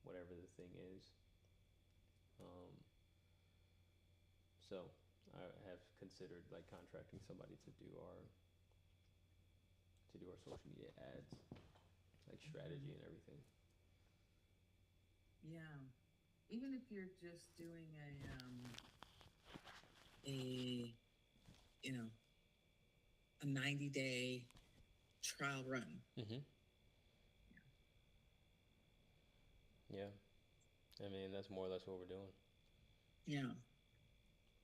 whatever the thing is. Um, so I have considered like contracting somebody to do our social media ads, like strategy Mhm. and everything. Yeah. Even if you're just doing a you know a 90-day trial run. Mm-hmm. Yeah. I mean, that's more or less what we're doing. Yeah.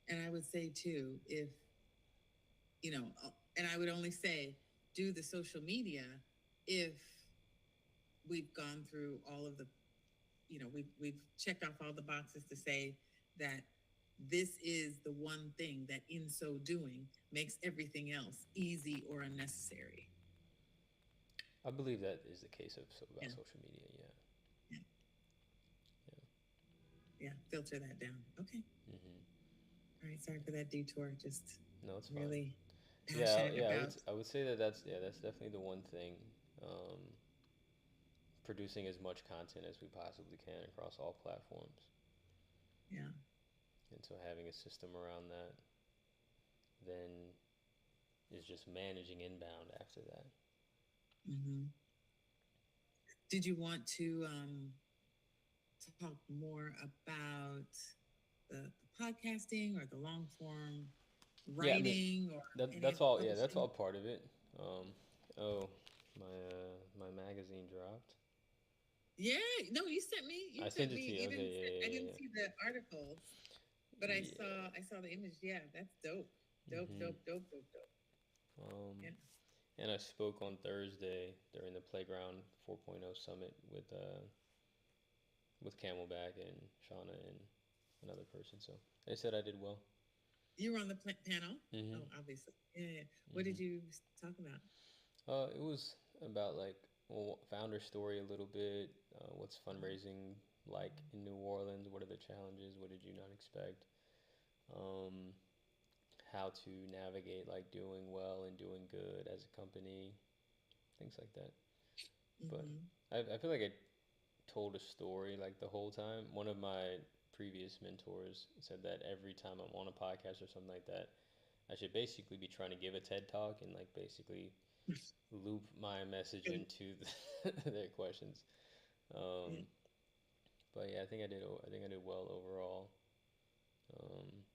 And I would say too, if and I would only say do the social media if we've gone through all of the, we've checked off all the boxes to say that this is the one thing that in so doing makes everything else easy or unnecessary. I believe that is the case about Yeah. social media. Yeah. Yeah. Yeah. Yeah. Filter that down. Okay. Mm-hmm. All right. Sorry for that detour. Just No, it's fine. really Yeah, passionate yeah. about. I would say that that's definitely the one thing. Um, Producing as much content as we possibly can across all platforms, Yeah. and so having a system around that, then is just managing inbound after that. Hmm. Did you want to talk more about the podcasting or the long form Yeah, I mean, writing or any of that's the all. Yeah, that's all publishing? part of it. Oh, my magazine dropped. Yeah, no, you sent me. I You sent sent it me. to you. You didn't. I didn't Okay, see the articles, but I yeah, saw. I saw the image. Yeah, that's dope. yeah, yeah. Dope. Mm-hmm. Dope. Dope. Dope. Dope. Um, Yeah. and I spoke on Thursday during the Playground 4.0 summit with Camelback and Shauna and another person. So they said I did well. You were on the panel. Mm-hmm. Oh, obviously. Yeah, yeah. What Mm-hmm. did you talk about? It was about like founder story a little bit. What's Mhm. fundraising like in New Orleans? What are the challenges? What did you not expect? Um, how to navigate like doing well and doing good as a company, things like that. But Mhm. I feel like I told a story like the whole time. One of my previous mentors said that every time I'm on a podcast or something like that, I should basically be trying to give a TED talk and like basically loop my message into their questions. Yeah. Um, but yeah, I think I did. I think I did well overall. Um,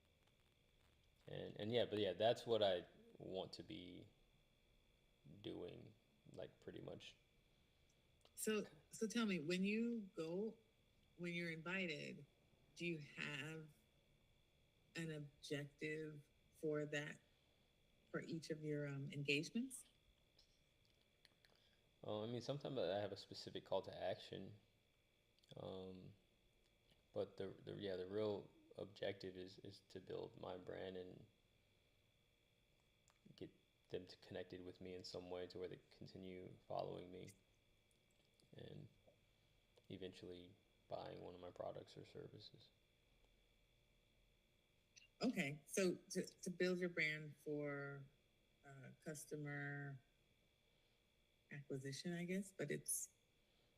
and yeah, but yeah, that's what I want to be doing, like pretty much. So tell me, when you go, when you're invited, do you have an objective for that for each of your engagements? I mean, sometimes I have a specific call to action, um, but the real objective is to build my brand and get them to connected with me in some way to where they continue following me and eventually buying one of my products or services. Okay, so to build your brand for customer acquisition, I guess, but it's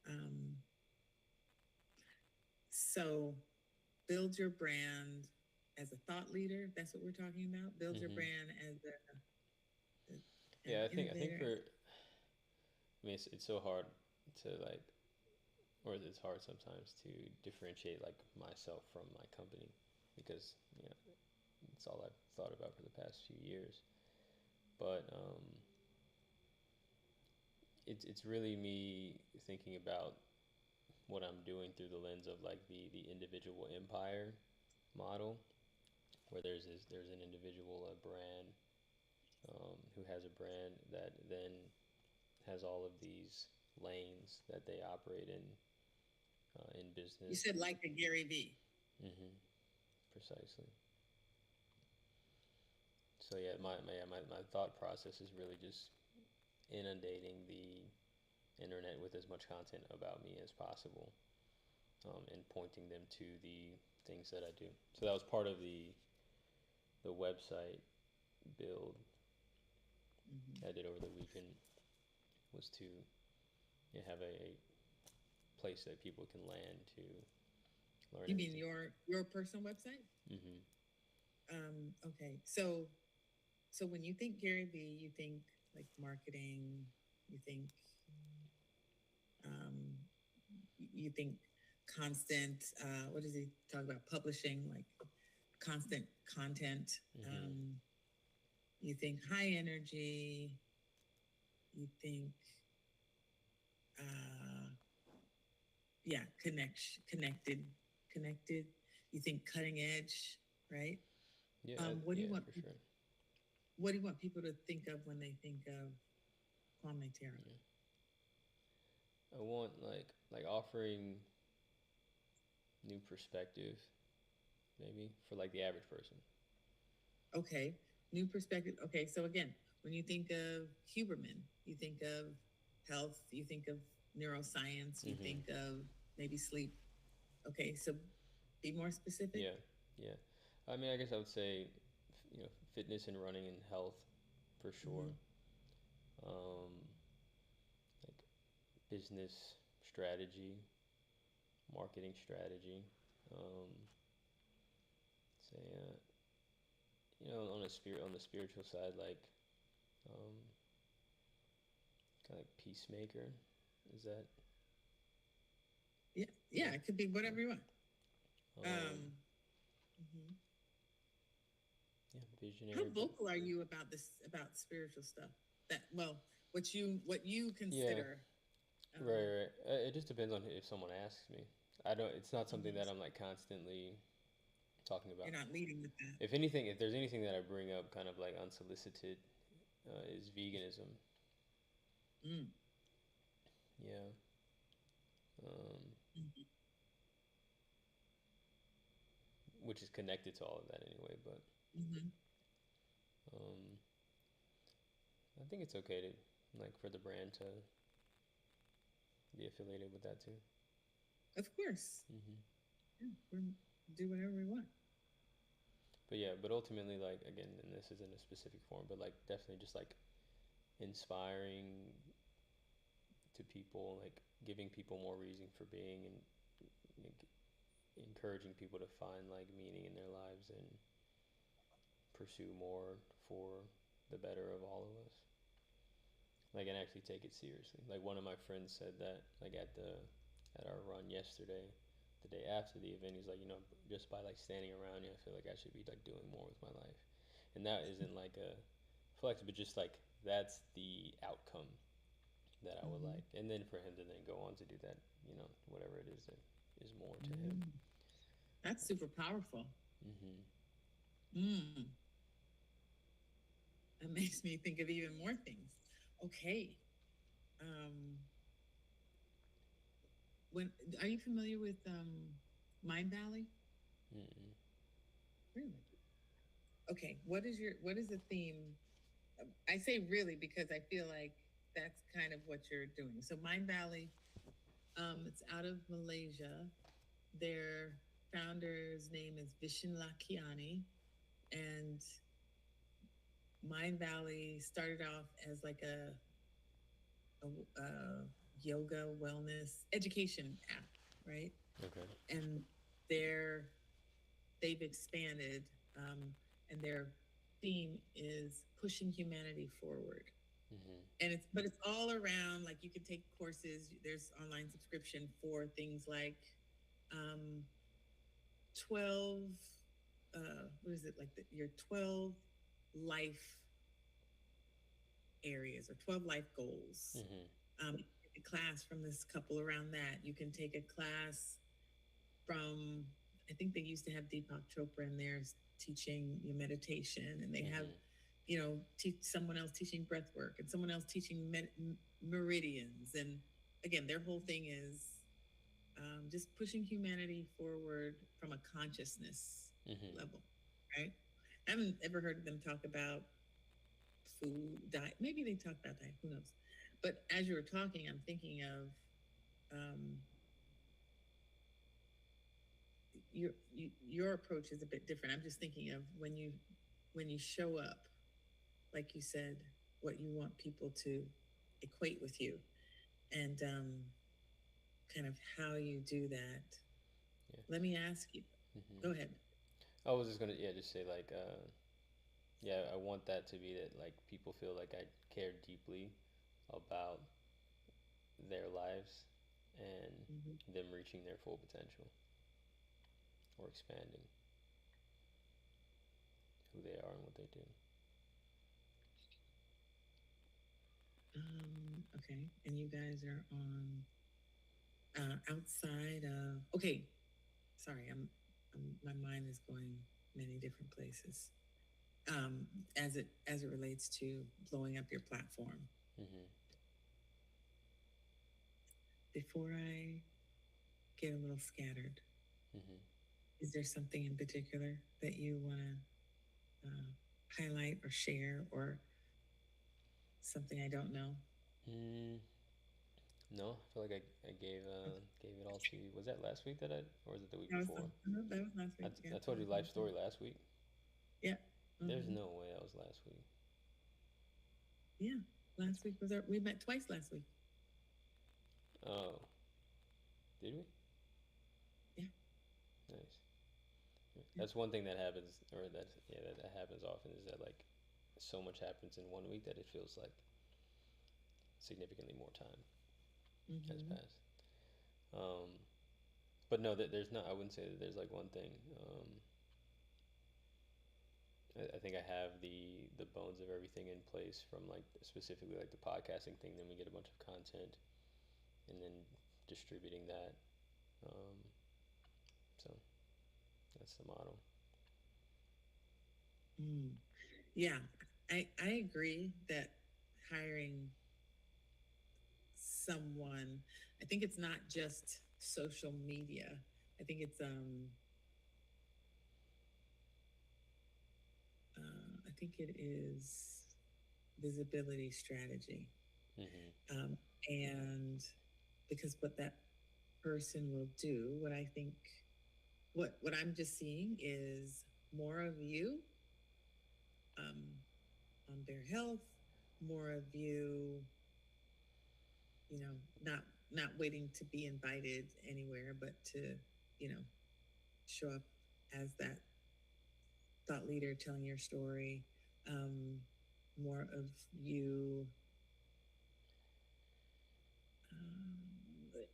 um, so build your brand as a thought leader. That's what we're talking about. Build your Mm-hmm. brand as Yeah, an I think innovator. for I mean it's so hard to like or it's hard sometimes to differentiate like myself from my company because it's all I've thought about for the past few years. But it's really me thinking about what I'm doing through the lens of like the individual empire model, where there's an individual a brand who has a brand that then has all of these lanes that they operate in You business. said like a Gary V. Mm-hmm. Precisely. So yeah, my thought process is really just inundating the internet with as much content about me as possible, and pointing them to the things that I do. So that was part of the website build Hmm. I did over the weekend was to have a place that people can land to learn You mean everything. your personal website? Hmm. Okay. So when you think Gary Vee, you think like marketing, you think um, you think constant. What does he talk about? Publishing, like constant content. Hmm. Um, you think high energy. You think uh, yeah, connected. You think cutting edge, right? Yeah, What do you yeah, want? for sure. What do you want people to think of when they think of Kwame Terra? Yeah. I want like offering new perspective, maybe for like the average person. Okay, new perspective. Okay, so again, when you think of Huberman, you think of health, you think of neuroscience, you Hmm. think of maybe sleep. Okay, so be more specific. Yeah, yeah. I mean, I guess I would say, fitness and running and health, for sure. Mm-hmm. Um, like business strategy, marketing strategy. Um, say, on the spiritual side, like, um, kind of like peacemaker. Is that Yeah, yeah? yeah, it could be Yeah. whatever you want. Um, Um, mhm. yeah, How visionary, but vocal are you about this about spiritual stuff? That well, what you yeah, consider. right, Um, right. It just depends on if someone asks me. I don't. It's not something mhm. that I'm like constantly talking about. You're not leading with that. If anything, if there's anything that I bring up kind of like unsolicited, is veganism. Mm, Yeah. Um, mhm, which is connected to all of that anyway. But mhm. um, I think it's okay to like for the brand to be affiliated with that too. Of course, Hmm. yeah, we do whatever we want. But yeah, but ultimately, like again, and this isn't a specific form, but like definitely just like inspiring to people, like giving people more reason for being, and like, encouraging people to find like meaning in their lives and pursue more for the better of all of us. Like and actually take it seriously. Like one of my friends said that like at our run yesterday, the day after the event, he's like, just by like standing around you, I feel like I should be like doing more with my life. And that isn't like a flex, but just like that's the outcome that I would Hmm. like. And then for him to then go on to do that, whatever it is that is more to him. Mm, that's super powerful. Hmm. Mm, that makes me think of even more things. Okay. Um, when are you familiar with Mind Valley? Mm-mm. Really? Okay. What is the theme? I say really because I feel like that's kind of what you're doing. So Mind Valley, it's out of Malaysia. Their founder's name is Vishen Lakiani, and Mind Valley started off as like a yoga wellness education app, right? Okay. And they're they've expanded, um, and their theme is pushing humanity forward. Hmm. And it's all around, like you can take courses. There's online subscription for things like um, 12 what is it, like your 12 life areas or 12 life goals. Hmm. You can take a class from this couple around that. You can take a class from, I think they used to have Deepak Chopra in there teaching you meditation, and they have, Hmm. someone else teaching breath work and someone else teaching meridians. And again, their whole thing is just pushing humanity forward from a consciousness Hmm. level, right? I haven't ever heard them talk about food, diet. Maybe they talk about diet, who knows? But as you were talking, I'm thinking of um, your approach is a bit different. I'm just thinking of when you show up, like you said, what you want people to equate with you, and kind of how you do that. Yeah. Let me ask you. Hmm. Go ahead. I was just gonna, yeah, just say like, yeah, I want that to be that like people feel like I care deeply about their lives and Hmm. them reaching their full potential or expanding who they are and what they do. Okay, and you guys are on outside of. Okay, sorry, my mind is going many different places. Um, as it relates to blowing up your platform. Hmm. Before I get a little scattered, Hmm. is there something in particular that you want to highlight or share, or something I don't know? Mm, no, I feel like I gave it all to you. Was that last week that I, or was it the week That was before? that was last week. Yeah, I told you life story last week. yeah. There's Hmm. no way that was last week. Yeah. Last week was our. We met twice last week. Oh, did we? Yeah. Nice. Yeah. That's one thing that happens, or that, yeah, that happens often, is that like so much happens in one week that it feels like significantly more time has Hmm. passed. Um, but no, that there's not. I wouldn't say that there's like one thing. I think I have the bones of everything in place from like specifically like the podcasting thing. Then we get a bunch of content, and then distributing that. Um, so that's the model. Mm. Yeah. I agree that hiring someone. I think it's not just social media. I think it's I think it is visibility strategy. Hmm. Um, and because what that person will do, what I think, what I'm just seeing is more of you um, on their health, more of you, you know, not waiting to be invited anywhere, but to, you know, show up as that thought leader telling your story. Um, more of you,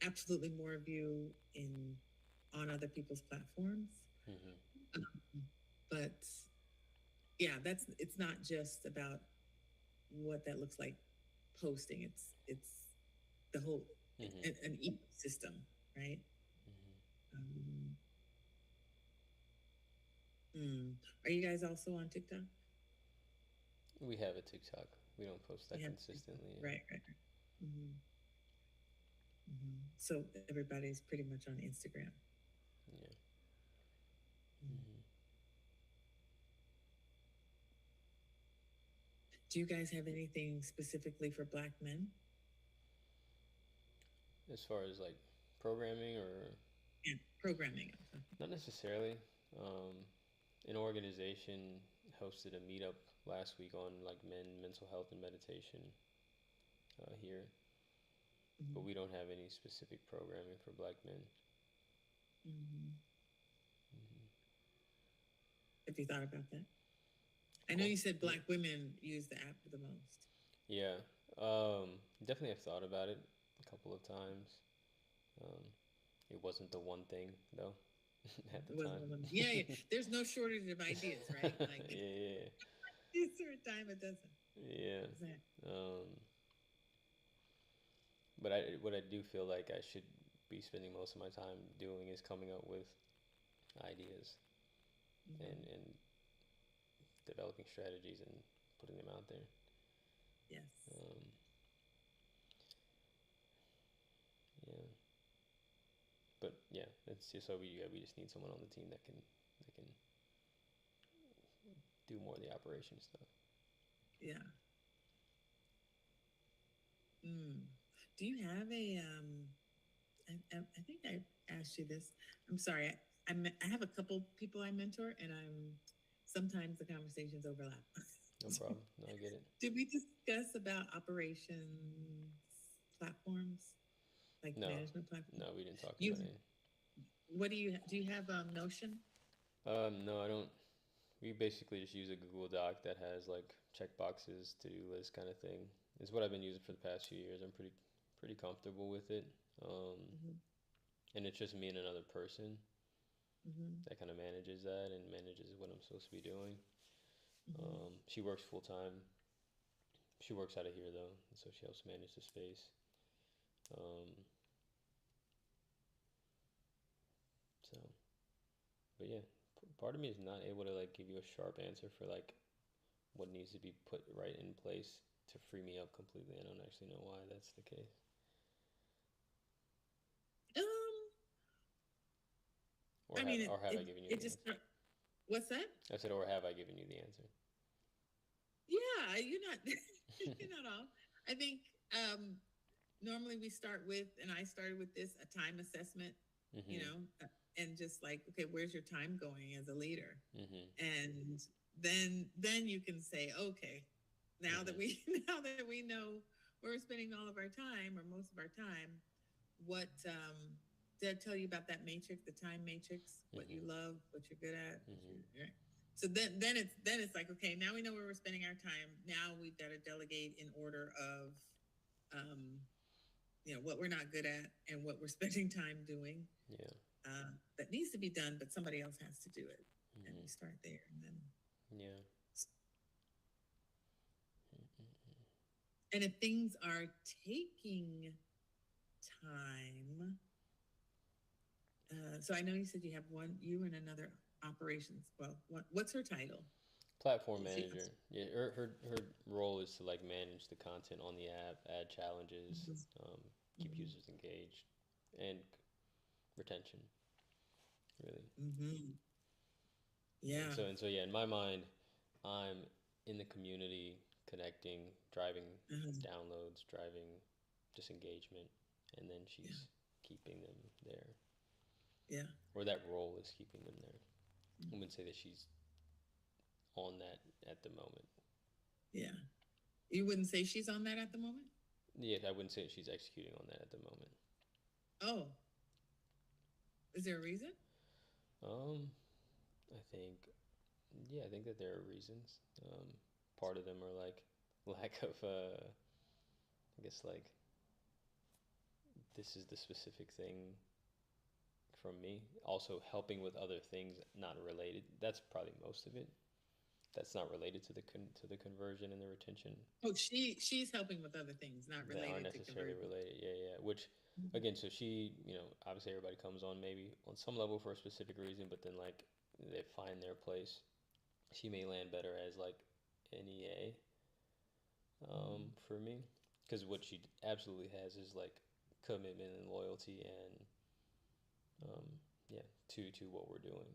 absolutely more of you in on other people's platforms. Hmm. Um, but yeah, that's it's not just about what that looks like posting. It's the whole Hmm. an ecosystem, right? Hmm. Um, are you guys also on TikTok? We have a TikTok. We don't post You that have TikTok, consistently. right? Right. Right. So everybody's pretty much on Instagram. Yeah. Mm. Hmm. Do you guys have anything specifically for Black men? As far as like programming, or Yeah, programming. I'm talking. not necessarily. Um, an organization hosted a meetup last week on like mental health and meditation here, but Mm-hmm. we don't have any specific programming for Black men. Mm-hmm. Hmm. Have you thought about that? I know Well, you said yeah, Black women use the app the most. yeah. Definitely have thought about it a couple of times. Um, it wasn't the one thing though at the It wasn't time. one. Yeah, yeah. There's no shortage of ideas, right? Like Yeah, a certain time, it doesn't. yeah. Exactly. Um, but what I do feel like I should be spending most of my time doing is coming up with ideas Mm-hmm. and developing strategies and putting them out there. Yes. Um, yeah, but yeah, it's just so we just need someone on the team that can do more of the operation stuff. Yeah. Mm. Do you have a I think I asked you this. I'm sorry. I have a couple people I mentor, and sometimes the conversations overlap. No problem. No, I get it. Did we discuss about operations platforms? like No, management platform? no, we didn't talk You about any. what do you have Notion? No, I don't. We basically just use a Google Doc that has like check boxes, to do list kind of thing. It's what I've been using for the past few years. I'm pretty comfortable with it. Um, Mm-hmm. and it's just me and another person Mm-hmm. that kind of manages that and manages what I'm supposed to be doing. Mm-hmm. She works full time. She works out of here though, and so she helps manage the space. Um, so, but yeah, part of me is not able to like give you a sharp answer for like what needs to be put right in place to free me up completely. I don't actually know why that's the case. Um, Or I have mean, or have I given you it the just answer? what's that? I said, or have I given you the answer? Yeah, you're not you're not off. I think um, normally we start with, and I started with this, a time assessment, you Mhm. know, and just like, okay, where's your time going as a leader? Mhm. And then you can say, okay, now that Mhm. we now that we know where we're spending all of our time or most of our time, what did I tell you about that matrix, the time matrix, what you Mhm. love, what you're good at, what Mhm. you're, right? So then it's like, okay, now we know where we're spending our time. Now we've got to delegate in order of um, what we're not good at and what we're spending time doing, Yeah. that needs to be done, but somebody else has to do it. And Mhm. we start there, and then Yeah. Mhm. and if things are taking time, so I know you said you have one, you and another operations. Well, what's her title? Platform Is she? manager. Yeah, her role is to like manage the content on the app, add challenges, um, keep Mm-hmm. users engaged, and retention. Really. Mm-hmm. And Yeah. so yeah, in my mind, I'm in the community, connecting, driving Uh-huh. downloads, driving disengagement, and then Yeah. she's keeping them there, Yeah. or that role is keeping them there. I Mm. wouldn't say that she's on that at the moment. Yeah. You wouldn't say she's on that at the moment? Yeah, I wouldn't say that she's executing on that at the moment. Oh, is there a reason? Um, I think, yeah, I think that there are reasons. Part of them are like lack of, I guess, like this is the specific thing from me. Also, helping with other things not related. That's probably most of it. That's not related to the conversion and the retention Oh, she's helping with other things, not that aren't related to necessarily conversion. related. Yeah, yeah. Which, again, so she, obviously everybody comes on maybe on some level for a specific reason, but then like they find their place. She may land better as like an EA, for me, because what she absolutely has is like commitment and loyalty and, um, yeah, to what we're doing,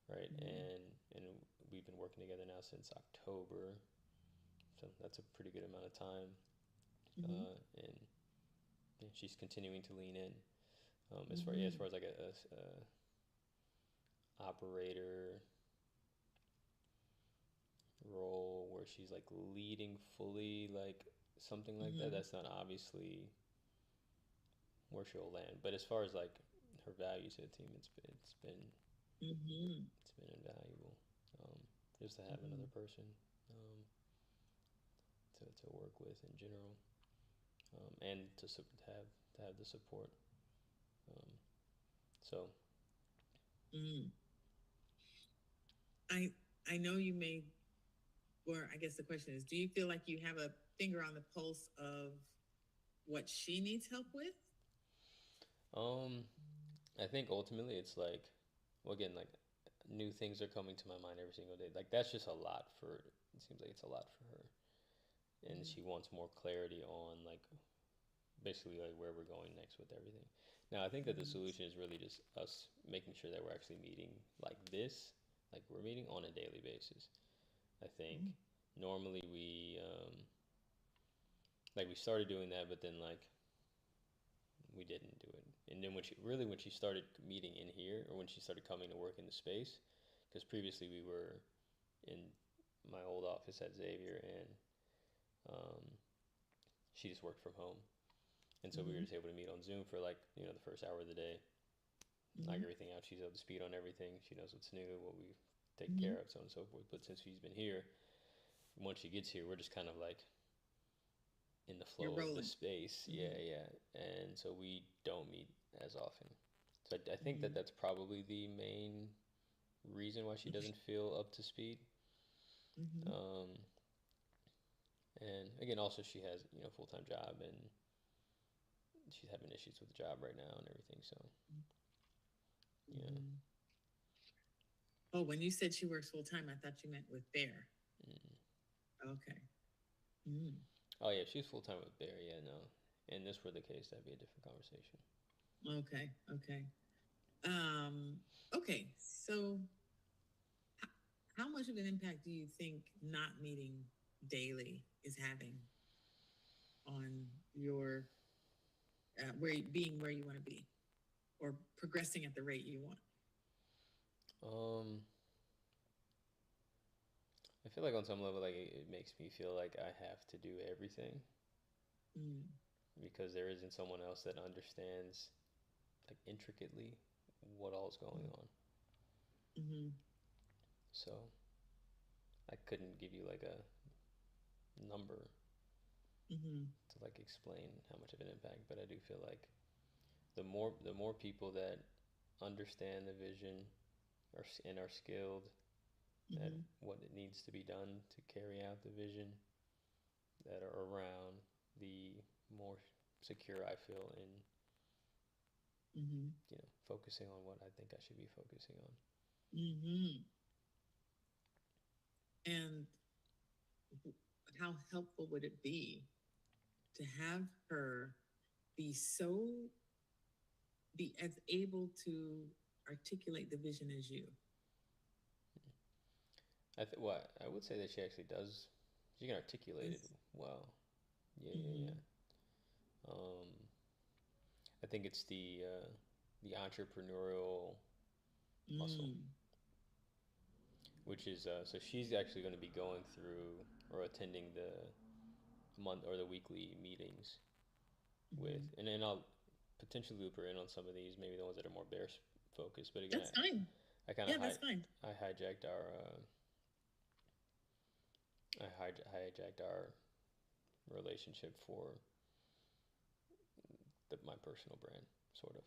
right? Mm-hmm. And we've been working together now since October, so that's a pretty good amount of time. Mm-hmm. And yeah, she's continuing to lean in. As Mm-hmm. far as like a operator role where she's like leading fully, like something like that. Mm-hmm. That's not obviously where she'll land. But as far as like her value to the team, Mm-hmm. it's been invaluable. Um, just to have Mm-hmm. another person, um, to work with in general, and to have the support. Um, so Mm. I I know you may, or I guess the question is, do you feel like you have a finger on the pulse of what she needs help with? um, I think ultimately it's like, well, again, like new things are coming to my mind every single day. Like that's just a lot for. It seems like it's a lot for her, and Mm-hmm. she wants more clarity on like basically like where we're going next with everything. Now I think that the solution is really just us making sure that we're actually meeting like this, like we're meeting on a daily basis. I think Mm-hmm. normally we started doing that, but then like we didn't do it. And then when she started meeting in here, or when she started coming to work in the space, because previously we were in my old office at Xavier, and um, she just worked from home. And so we were Mm-hmm. just able to meet on Zoom for like, the first hour of the day, knock Mm-hmm. everything out. She's up to speed on everything. She knows what's new, what we take Mm-hmm. care of, so on and so forth. But since she's been here, once she gets here, we're just kind of like in the You're flow of the rolling. space. Yeah, Mm-hmm. yeah. And so we don't meet as often. So I think that Mm-hmm. that's probably the main reason why she doesn't feel up to speed. Mm-hmm. Um, and again, also she has full time job and she's having issues with the job right now and everything. So yeah. Mm-hmm. Oh, when you said she works full time, I thought you meant with Bear. Mm. Okay. Mm. Oh yeah, if she was full time with Bear. Yeah, no. And this were the case, that'd be a different conversation. Okay. Okay. Um. Okay. So, how much of an impact do you think not meeting daily is having on your being where you want to be, or progressing at the rate you want? Um, I feel like on some level, like it makes me feel like I have to do everything Mm. because there isn't someone else that understands like intricately what all's going on. Mm-hmm. So I couldn't give you like a number Mm-hmm. to like explain how much of an impact, but I do feel like the more people that understand the vision and are skilled at Mm-hmm. what it needs to be done to carry out the vision that are around, the more secure I feel in Mm-hmm. focusing on what I think I should be focusing on. Mm-hmm. And how helpful would it be to have her be so be as able to articulate the vision as you? Well, I would say that she actually does. She can articulate it Yes. well. Yeah, yeah, Mm-hmm. yeah. Um, I think it's the entrepreneurial muscle, Mm. which is so she's actually going to be going through or attending the month or the weekly meetings with, Mm-hmm. and I'll potentially loop her in on some of these, maybe the ones that are more bear focused. But again, That's fine. I kind of Yeah, that's fine. I hijacked our hijacked our relationship for my personal brand, sort of.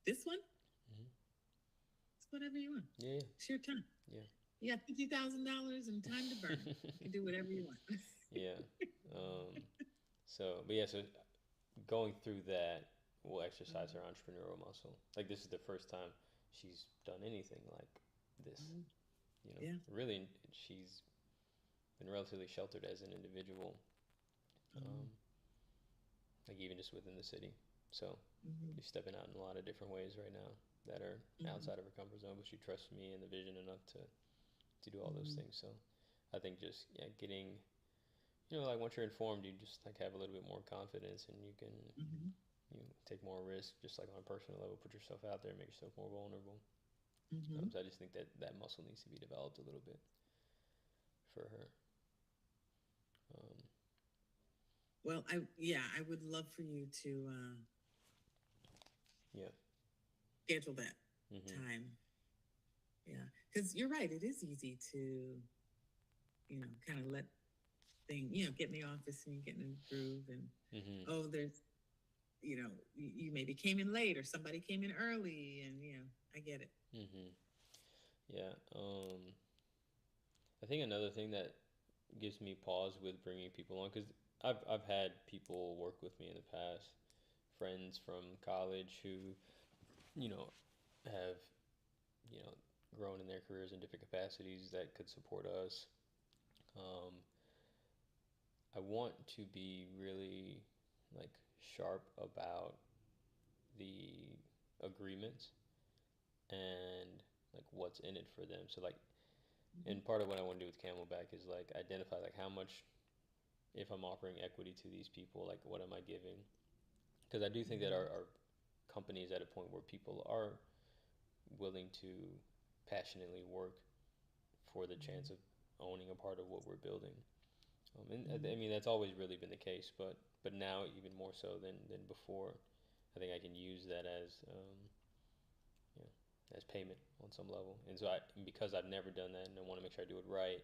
This one, Hmm. it's whatever you want. Yeah, It's your time. yeah, You got $50,000 and time to burn. You can do whatever you want. yeah. So, but yeah, so going through that will exercise her entrepreneurial muscle. Like this is the first time she's done anything like this. Mhm. Yeah. Really, she's been relatively sheltered as an individual, Mm-hmm. um, like even just within the city. So Mm-hmm. she's stepping out in a lot of different ways right now that are Mm-hmm. outside of her comfort zone, but she trusts me and the vision enough to do all those Mm-hmm. things. So I think just getting like once you're informed, you just like have a little bit more confidence and you can Mm-hmm. take more risk, just like on a personal level, put yourself out there, make yourself more vulnerable. Mm-hmm. So I just think that that muscle needs to be developed a little bit for her. Um, Well, I would love for you to yeah. schedule that Mhm. time. Yeah, because you're right. It is easy to kind of let things get in the office and you get in the groove and Mhm. oh there's you maybe came in late or somebody came in early and I get it. Mhm. Yeah. I think another thing that gives me pause with bringing people on, because I've had people work with me in the past, friends from college who you know have you know grown in their careers in different capacities that could support us. Um, I want to be really like sharp about the agreements and like what's in it for them. So like, Mm-hmm. and part of what I want to do with Camelback is like identify like how much, if I'm offering equity to these people, like what am I giving? Because I do think that Mm-hmm. our company is at a point where people are willing to passionately work for the chance of owning a part of what we're building. I mean that's always really been the case, but now even more so than before. I think I can use that as you know, as payment on some level. And so because I've never done that and I want to make sure I do it right,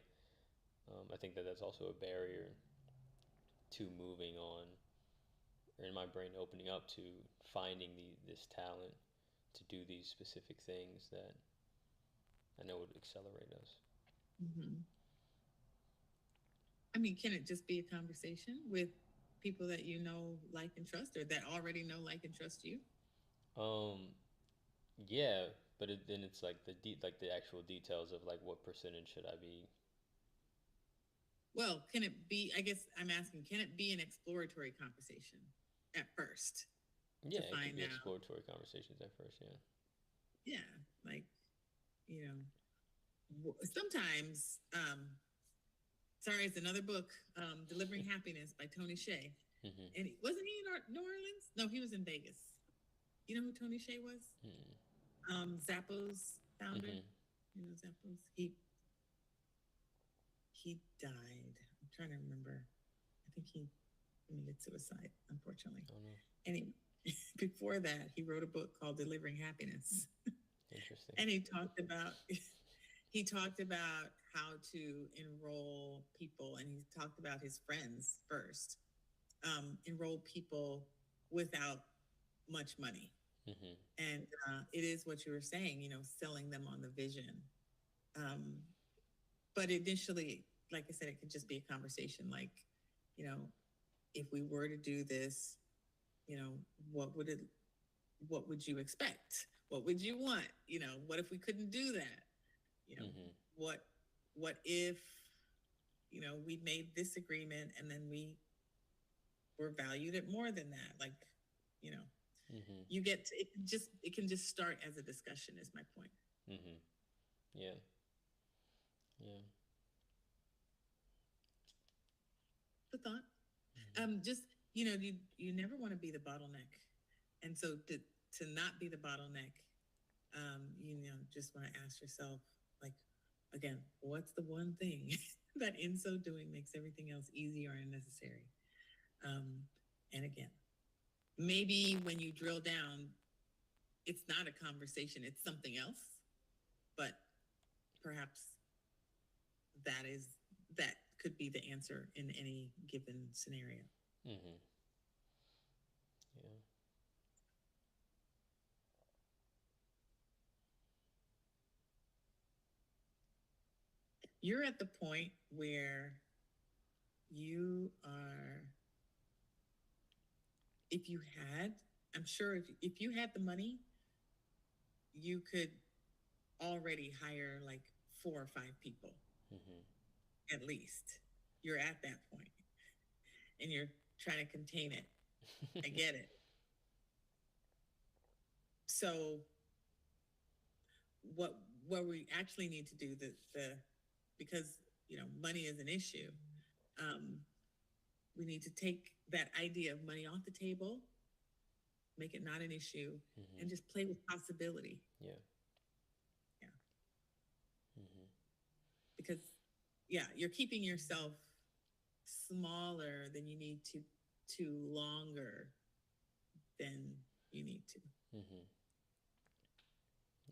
I think that that's also a barrier to moving on, or in my brain opening up to finding this talent to do these specific things that I know would accelerate us. Mm-hmm. I mean, can it just be a conversation with people that you know, like, and trust, or that already know, like, and trust you? Um, yeah, but then it's like like the actual details of like what percentage should I be. Well, can it be? I guess I'm asking, can it be an exploratory conversation at first Yeah, to it could find be out? exploratory conversations at first. Yeah. Yeah, like, you know, sometimes, sorry, it's another book, Delivering Happiness by Tony Shea. Mhm. And wasn't he in New Orleans? No, he was in Vegas. You know who Tony Shea was? Mhm. Zappos founder. Mhm. You know Zappos. He died. I'm trying to remember. I think he committed suicide, unfortunately. Oh no. And before that, he wrote a book called Delivering Happiness, Interesting. and he talked about how to enroll people, and he talked about his friends first. Enroll people without much money, Mhm. and it is what you were saying. You know, selling them on the vision. Um, but initially, like I said, it could just be a conversation. Like, you know, if we were to do this, you know, what would it? What would you expect? What would you want? You know, what if we couldn't do that? You know, Mhm. what what if, you know, we made this agreement and then we were valued at more than that? Like, you know, Mhm. you get to, it can just start as a discussion. Is my point. Mhm. Yeah. Yeah. The thought. Mhm. Just, you know, you never want to be the bottleneck, and so to not be the bottleneck, you know, just want to ask yourself, like, again, what's the one thing that in so doing makes everything else easy or unnecessary? Um, and again, maybe when you drill down, it's not a conversation, it's something else, but perhaps that is that could be the answer in any given scenario. Mhm. Yeah. You're at the point where you are, if you had, I'm sure if you had the money, you could already hire like 4 or 5 people Mhm. at least. You're at that point and you're trying to contain it. I get it. So what what we actually need to do, the because, you know, money is an issue, um, we need to take that idea of money off the table, make it not an issue, Mhm. and just play with possibility. Yeah. Yeah. Mhm. Because yeah, you're keeping yourself smaller than you need to longer than you need to. Mhm.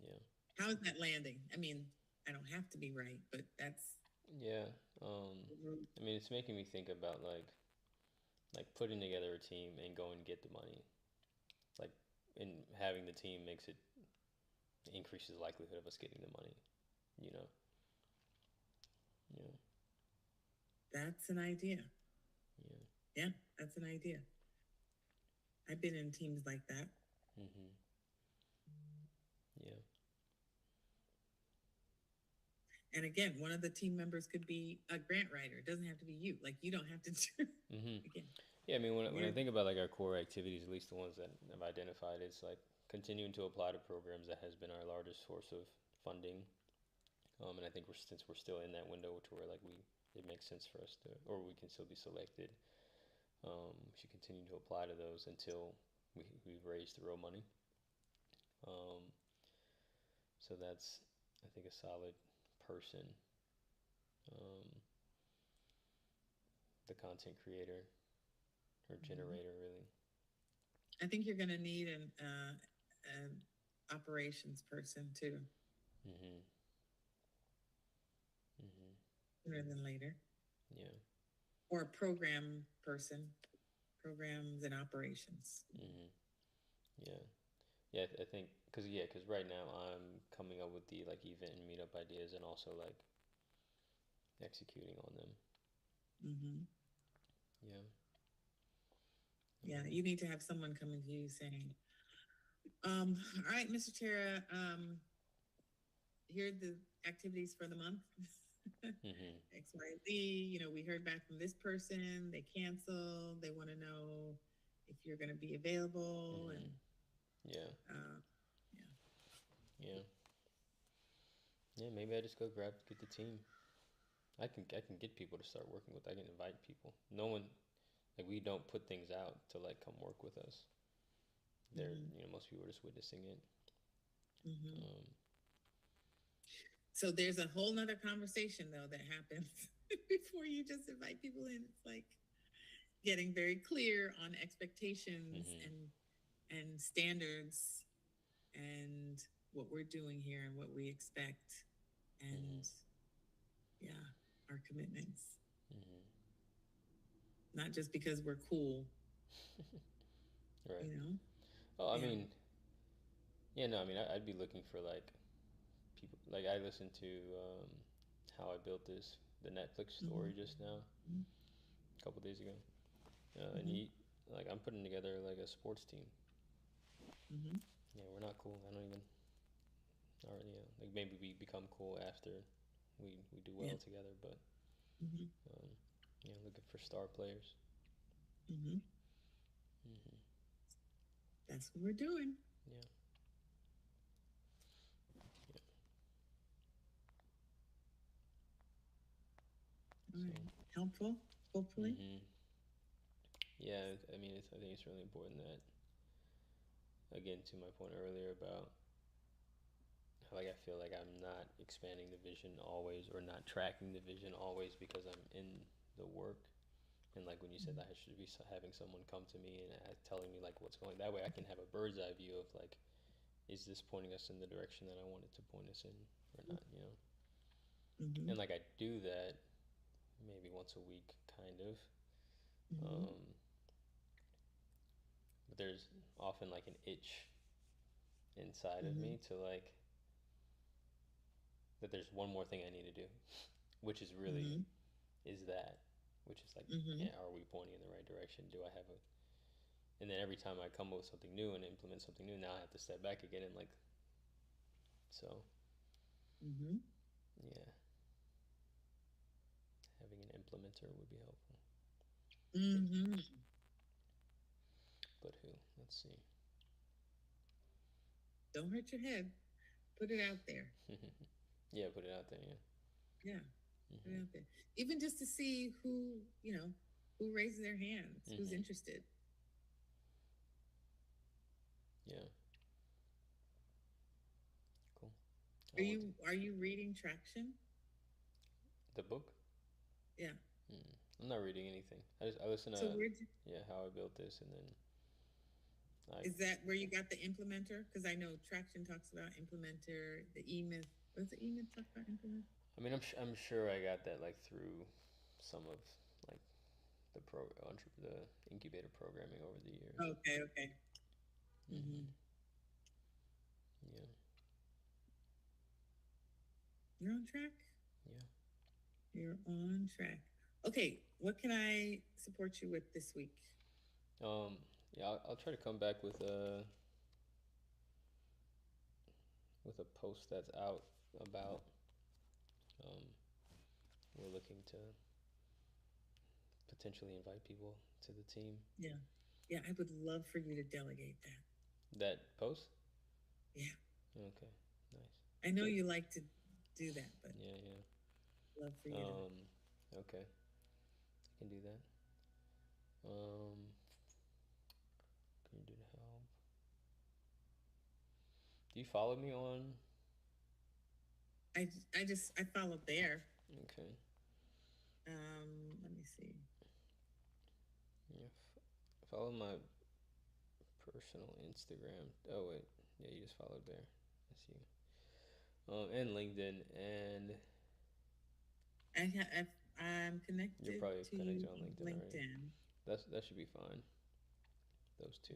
Yeah. How is that landing? I mean, I don't have to be right, but that's Yeah. I mean, it's making me think about like putting together a team and going to get the money. Like, and having the team makes it increases the likelihood of us getting the money. You know. Yeah. that's an idea. Yeah. Yeah, that's an idea. I've been in teams like that. Mhm. Yeah. And again, one of the team members could be a grant writer. It doesn't have to be you. Like, you don't have to do Mhm. again. Yeah. I mean, when I You're think about like our core activities, at least the ones that I've identified, it's like continuing to apply to programs that has been our largest source of funding. And I think since we're still in that window to where like it makes sense for us to, or we can still be selected. We should continue to apply to those until we've raised the real money. Um, so that's, I think, a solid person. Um, the content creator or Mhm. generator, really. I think you're going to need an operations person too, Mhm. Mhm. sooner than later, Yeah. or a program person, programs and operations. Mhm. Yeah. Yeah. I think because right now I'm coming up with the like event and meetup ideas and also like executing on them. Hmm. Yeah. Yeah, you need to have someone coming to you saying, all right, Mr. Terra, here are the activities for the month. Mhm. X, Y, Z. You know, we heard back from this person. They canceled. They want to know if you're going to be available. And Mhm. Yeah. uh, yeah. Yeah. Yeah. Maybe I just go get the team. I can get people to start working with. I can invite people. No one like we don't put things out to like come work with us. They're Hmm. most people are just witnessing it. Hmm. Um, So there's a whole nother conversation though that happens before you just invite people in. It's like getting very clear on expectations mhm. and standards and what we're doing here and what we expect Mhm. and yeah, our commitments. Mhm. Not just because we're cool, Right. you know? Oh, I Yeah. mean, yeah. No, I mean, I'd be looking for like people. Like I listened to how I built this the Netflix story just now Mm-hmm. a couple days ago, and Mm-hmm. like I'm putting together like a sports team. Mm-hmm. Yeah, we're not cool. I don't even. Or like maybe we become cool after we do Yeah. well together, but Mm-hmm. um, looking for star players. Mm-hmm. Hmm. That's what we're doing. Yeah. Yeah. All So. right. Helpful, hopefully. Hmm. Yeah. I mean, I think it's really important that again to my point earlier about how like I feel like I'm not expanding the vision always or not tracking the vision always because I'm in the work. And like when you said that I should be having someone come to me and telling me like what's going that way, I can have a bird's eye view of like is this pointing us in the direction that I want it to point us in or not, Mm-hmm. And like I do that maybe once a week, kind of. Mm-hmm. Um, but there's often like an itch inside of Mm-hmm. me to like that there's one more thing I need to do, which is really Mm-hmm. is that, which is like, Mm-hmm. yeah, are we pointing in the right direction? Do I have a, and then every time I come up with something new and implement something new, now I have to step back again and like, so Mm-hmm. yeah, having an implementer would be helpful. Mm-hmm. But who? Let's see. Don't hurt your head. Put it out there. Yeah, put it out there. Yeah. Yeah. Put it Mhm. out there. Even just to see who, who raises their hands, who's Mhm. interested. Yeah. Cool. Are I will do you are you reading Traction? the book. Yeah. Mm. I'm not reading anything. I listen So to where how I built this, and then I is that where you got the implementer? Because I know Traction talks about implementer, the E-Myth. What's the E-Myth talk about implement? I mean I'm sure I got that like through some of like the incubator programming over the years. Okay, okay. Mhm. Mm-hmm. Yeah. You're on track. Yeah. You're on track. Okay, what can I support you with this week? Um. Yeah. I'll try to come back with a post that's out about um we're looking to potentially invite people to the team. Yeah. Yeah, I would love for you to delegate that. That post. Yeah. Okay. Nice. I know you like to do that, but Yeah. Yeah. love for you to. Okay. I can do that. Um. Can you do the help? Do you follow me on? I followed there. Okay. Let me see. Yeah, follow my personal Instagram. Oh wait, yeah, you just followed there. I see. And LinkedIn, and I'm you're connected probably to you connected on on LinkedIn already. LinkedIn. That should be fine. Those two.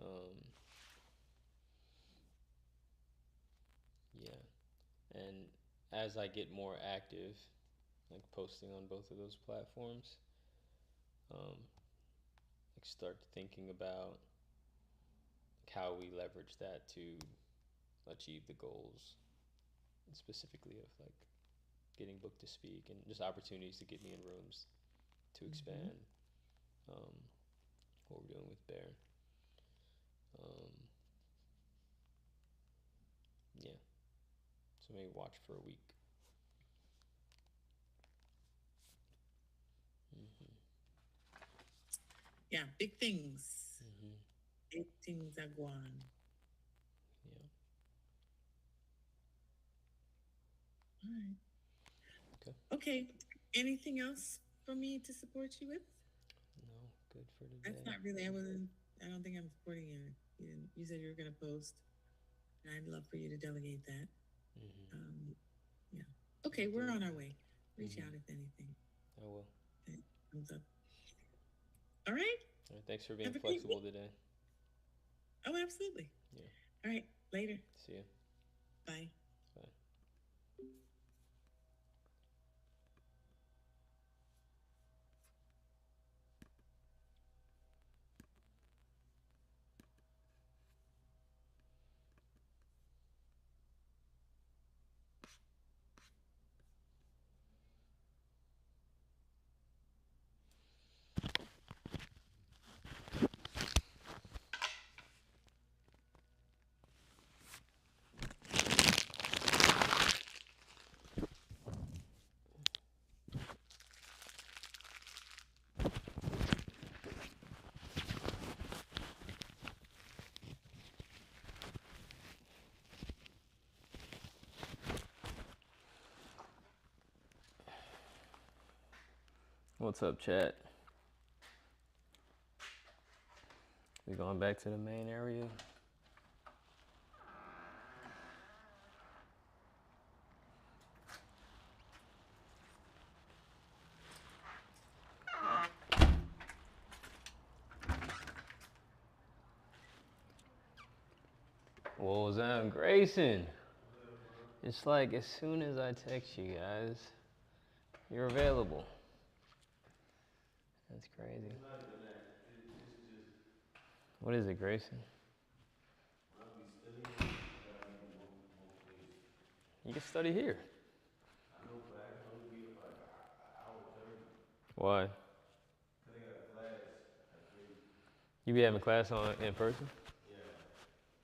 Um, yeah, and as I get more active, like posting on both of those platforms, um, like start thinking about like how we leverage that to achieve the goals, specifically of like getting booked to speak and just opportunities to get me in rooms to Hmm. expand um, what we're doing with Bear. Um, yeah, so maybe watch for a week. Mm-hmm. Yeah, big things. Mm-hmm. Big things are going. Yeah. All right. Okay. Okay. Anything else for me to support you with? No, good for That's today. not really. I wasn't. I don't think I'm supporting you. You said you were going to post. I'd love for you to delegate that. Mm-hmm. Um, yeah. I'll Okay, do we're it. on our way. Reach Mm-hmm. out if anything I will. that comes up. All right. All right, thanks for being Have a great flexible week. today. Oh, absolutely. Yeah. All right. Later. See ya. Bye. Bye. What's up, chat? We going back to the main area? What was that, Grayson? It's like as soon as I text you guys, you're available. That's crazy. It's not even that. It's just What is it, Grayson? when I be studying, I gotta be in multiple places. You can study here. I know, but I can only be here for like an hour 30. Why? Cause I got class at 3. You be having class on in person? Yeah.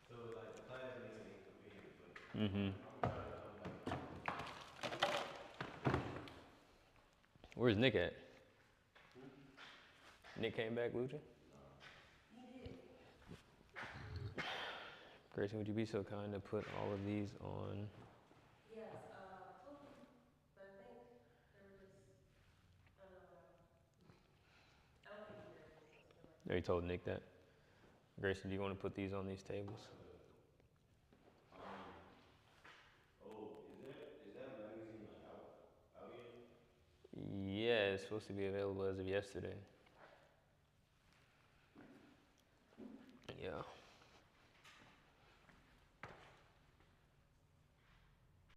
So like the classmates ain't up in here, but Mm-hmm. I'm gonna try to come like Where's Nick at? hmm? Nick came back, Lucha? Nah. Grayson, would you be so kind to put all of these on? Oh, you told Nick that? Grayson, do you want to put these on these tables? Okay. Um. Oh, is that magazine like out yet? Yeah, it's supposed to be available as of yesterday. Yeah.